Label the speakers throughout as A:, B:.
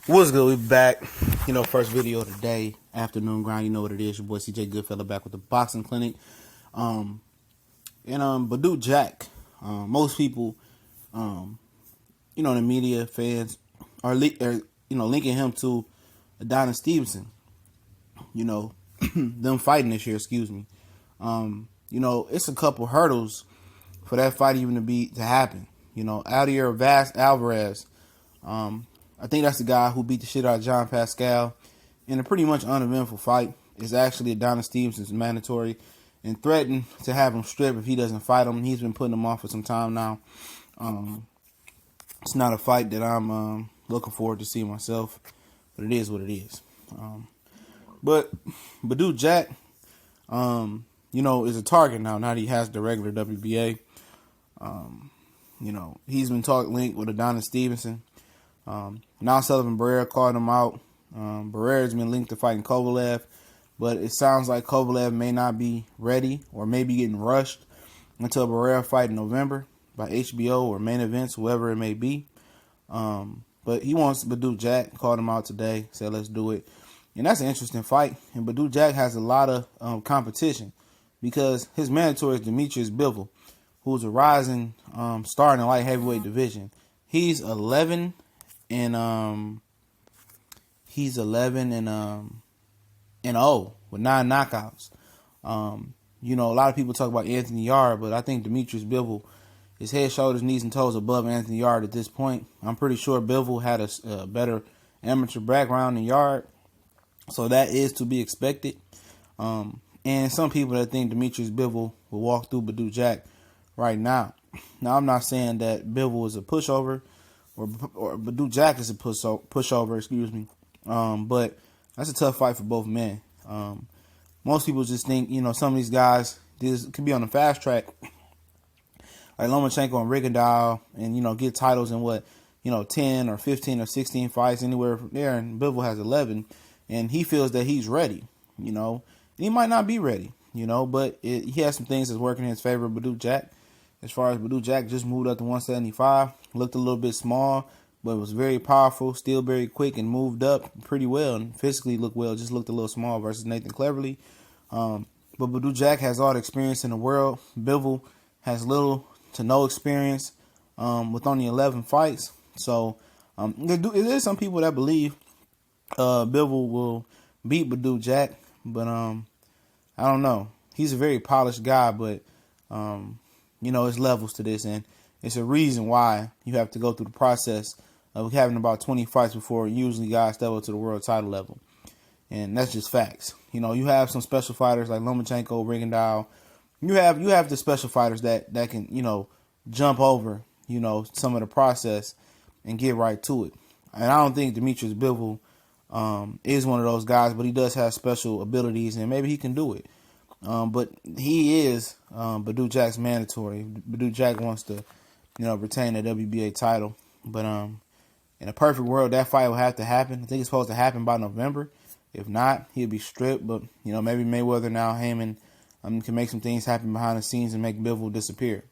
A: What's good? We back. First video of the day, afternoon grind. You know what it is. Your boy CJ Goodfella back with the boxing clinic. Badou Jack. Most people, the media fans are linking him to Adonis Stevenson. Them fighting this year. Excuse me. It's a couple hurdles for that fight even to happen. Aldier Vast Alvarez. I think that's the guy who beat the shit out of John Pascal in a pretty much uneventful fight. It's actually Adonis Stevenson's mandatory and threatened to have him stripped if he doesn't fight him. He's been putting him off for some time now. It's not a fight that I'm looking forward to see myself, but it is what it is. But Badou Jack, is a target now that he has the regular WBA. He's been linked with Adonis Stevenson. Now Sullivan Barrera called him out. Barrera has been linked to fighting Kovalev, but it sounds like Kovalev may not be ready or may be getting rushed until Barrera fight in November by HBO or main events, whoever it may be. But he wants Badou Jack, called him out today, said let's do it. And that's an interesting fight. And Badou Jack has a lot of competition because his mandatory is Dmitry Bivol, who's a rising star in the light heavyweight division. He's 11 and 0 with 9 knockouts. A lot of people talk about Anthony Yarde, but I think Dmitry Bivol is head, shoulders, knees, and toes above Anthony Yarde at this point. I'm pretty sure Bivol had a better amateur background than Yarde, so that is to be expected. And some people that think Dmitry Bivol will walk through Badou Jack right now. Now, I'm not saying that Bivol is a pushover or Badou Jack is a pushover, excuse me. But that's a tough fight for both men. Most people just think, some of these guys could be on the fast track, like Lomachenko and Rigondeaux, and, get titles in 10 or 15 or 16 fights, anywhere from there. And Bivol has 11, and he feels that he's ready, and he might not be ready, but he has some things that's working in his favor. Badou Jack, as far as Badou Jack, just moved up to 175, looked a little bit small, but was very powerful, still very quick, and moved up pretty well and physically looked well, just looked a little small versus Nathan Cleverly. But Badou Jack has all the experience in the world. Bivol has little to no experience with only 11 fights. So there's some people that believe Bivol will beat Badou Jack, but I don't know. He's a very polished guy, but there's levels to this, and it's a reason why you have to go through the process of having about 20 fights before usually guys step up to the world title level. And that's just facts. You have some special fighters like Lomachenko, Rigondeaux. You have the special fighters that can, jump over, some of the process and get right to it. And I don't think Dmitry Bivol is one of those guys, but he does have special abilities, and maybe he can do it. But he is Badou Jack's mandatory. Badou Jack wants to, retain the WBA title. But in a perfect world, that fight will have to happen. I think it's supposed to happen by November. If not, he'll be stripped. But, maybe Mayweather now, Heyman, can make some things happen behind the scenes and make Bivol disappear.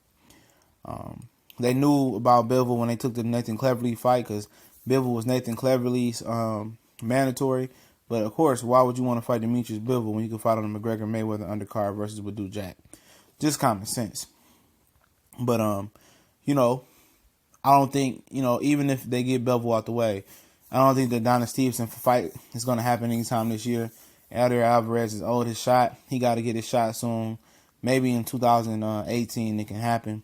A: They knew about Bivol when they took the Nathan Cleverly fight because Bivol was Nathan Cleverly's mandatory. But, of course, why would you want to fight Dmitry Bivol when you can fight on the McGregor-Mayweather undercard versus Badou Jack? Just common sense. But, I don't think, even if they get Bivol out the way, I don't think the Adonis Stevenson fight is going to happen anytime this year. Aldier Alvarez is owed his shot. He got to get his shot soon. Maybe in 2018 it can happen.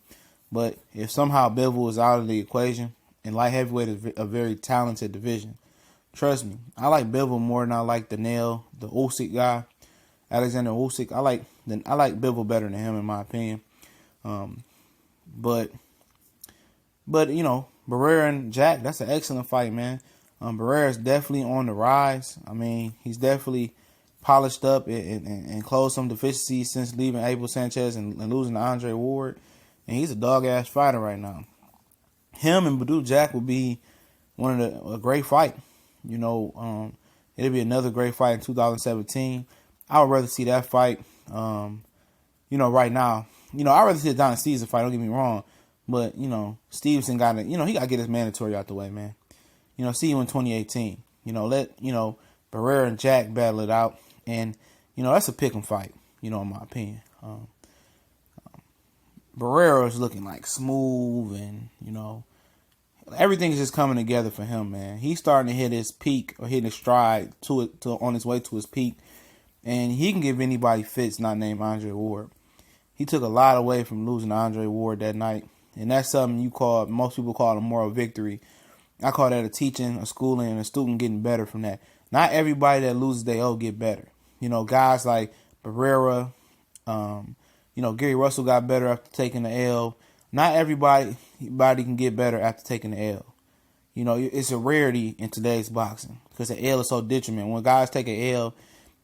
A: But if somehow Bivol is out of the equation, and light heavyweight is a very talented division, trust me, I like Bivol more than I like the Usyk guy, Alexander Usyk. I like Bivol better than him in my opinion. But Barrera and Jack, that's an excellent fight, man. Barrera is definitely on the rise. I mean, he's definitely polished up and closed some deficiencies since leaving Abel Sanchez and losing to Andre Ward. And he's a dog-ass fighter right now. Him and Badou Jack will be a great fight. It'll be another great fight in 2017. I would rather see that fight, right now. I'd rather see a Adonis Stevenson fight, don't get me wrong. But, Stevenson got to, he got to get his mandatory out the way, man. see you in 2018. Let Barrera and Jack battle it out, and that's a pick 'em fight. In my opinion, Barrera is looking like smooth, and everything is just coming together for him, man. He's starting to hit his peak or hit his stride on his way to his peak, and he can give anybody fits not named Andre Ward. He took a lot away from losing to Andre Ward that night, and that's something most people call a moral victory. I call that a teaching, a schooling, and a student getting better from that. Not everybody that loses their O get better. Guys like Barrera, Gary Russell got better after taking the L. Not everybody can get better after taking the L. It's a rarity in today's boxing because the L is so detriment. When guys take an L,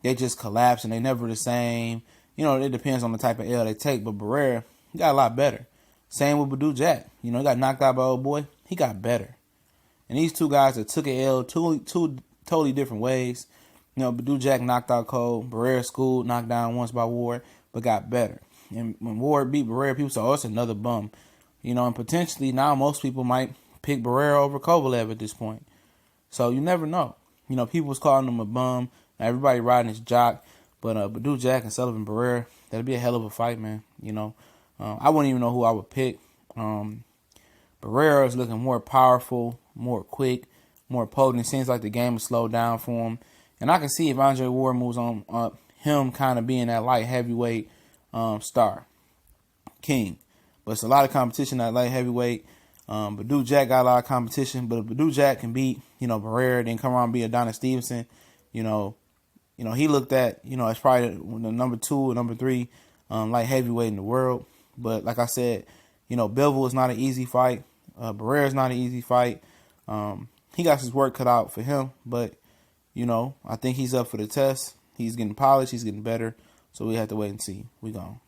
A: they just collapse and they never the same. It depends on the type of L they take, but Barrera, he got a lot better. Same with Badou Jack. He got knocked out by old boy. He got better. And these two guys that took an L two totally different ways. Badou Jack knocked out cold. Barrera schooled, knocked down once by Ward, but got better. And when Ward beat Barrera, people say, oh, it's another bum. And potentially now most people might pick Barrera over Kovalev at this point. So you never know. People was calling him a bum. Everybody riding his jock. But Badou Jack and Sullivan Barrera, that'd be a hell of a fight, man. I wouldn't even know who I would pick. Barrera is looking more powerful, more quick, more potent. It seems like the game has slowed down for him. And I can see if Andre Ward moves on up, him kind of being that light heavyweight star, king. But it's a lot of competition at light heavyweight. Badou Jack got a lot of competition, but if Badou Jack can beat, Barrera, then come around and beat Adonis Stevenson, he looked at, as probably the number 2 or number 3 light heavyweight in the world. But like I said, Bivol is not an easy fight. Barrera is not an easy fight. He got his work cut out for him, but, I think he's up for the test. He's getting polished. He's getting better. So we have to wait and see. We gone.